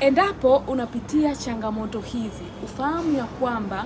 Endapo unapitia changamoto hizi, ufahamu ya kwamba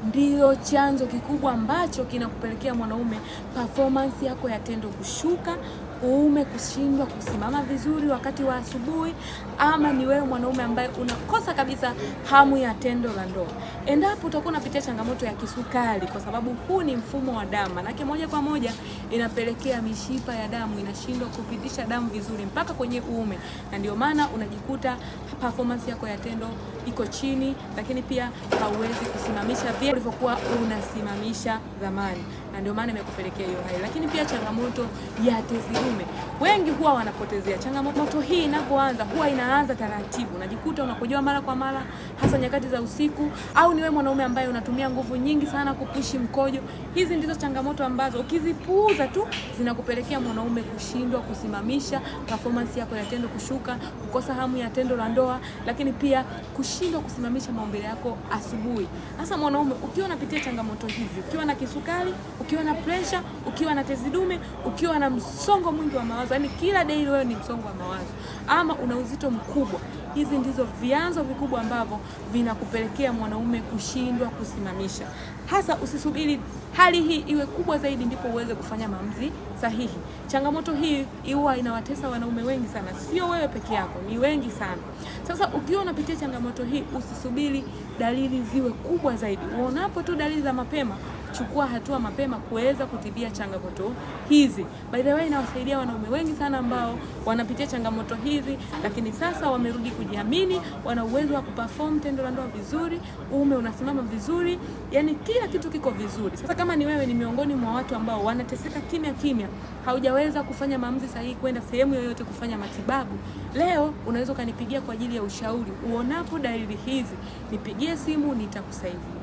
ndio chanzo kikubwa ambacho kinakupelekea mwanaume performance yako ya tendo kushuka, uume kushindwa kusimama vizuri wakati wa asubuhi, ama ni wewe mwanaume ambaye unakosa kabisa hamu ya tendo la ndoa. Endapo utakuwa unapitia changamoto ya kisukari, kwa sababu huu ni mfumo wa damu, manake moja kwa moja inapelekea mishipa ya damu inashindwa kupitisha damu vizuri mpaka kwenye uume, na ndio maana unajikuta performance yako ya tendo iko chini, lakini pia hauwezi kusimamisha vile ulivyokuwa unasimamisha zamani, na ndio maana imekupelekea hiyo hali. Lakini pia changamoto ya tezi dume, wengi huwa wanapotezea. Changamoto hii inapoanza huwa inaanza taratibu, unajikuta unakojoa mara kwa mara, hasa nyakati za usiku, au ni wewe mwanaume ambaye unatumia nguvu nyingi sana kupushi mkojo. Hizi ndizo changamoto ambazo ukizipuuza tu zinakupelekea mwanaume kushindwa kusimamisha performance yako ya tendo kushuka, kukosa hamu ya tendo la ndoa, lakini pia kushindwa kusimamisha maumbile yako asubuhi. Hasa mwanaume ukiwa unapitia changamoto hizi, ukiwa na kisukari, ukiwa na pressure, ukiwa na tezi dume, ukiwa na msongo mwingi wa mawazo, yani kila day wewe ni msongo wa mawazo, ama una uzito mkubwa, hizi ndizo vyanzo vikubwa ambavyo vinakupelekea mwanaume kushindwa kusimamisha. Hasa usisubiri hali hii iwe kubwa zaidi ndipo uweze kufanya maamuzi sahihi. Changamoto hii huwa inawatesa wanaume wengi sana, sio wewe peke yako, ni wengi sana. Sasa ukiwa unapitia changamoto hii, usisubiri dalili ziwe kubwa zaidi. Uonapo tu dalili za mapema, chukua hatua mapema kuweza kutibia changamoto hizi. By the way, inawasaidia wanaume wengi sana ambao wanapitia changamoto hizi, lakini sasa wamerudi kujiamini, wana uwezo wa kuperform tendo la ndoa vizuri, uume unasimama vizuri, yani kila kitu kiko vizuri. Sasa kama ni wewe ni miongoni mwa watu ambao wanateseka kimya kimya, haujaweza kufanya maamuzi sahihi kwenda sehemu yoyote kufanya matibabu, leo unaweza kanipigia kwa ajili ya ushauri. Uonapo dalili hizi, nipigie simu, nitakusaidia.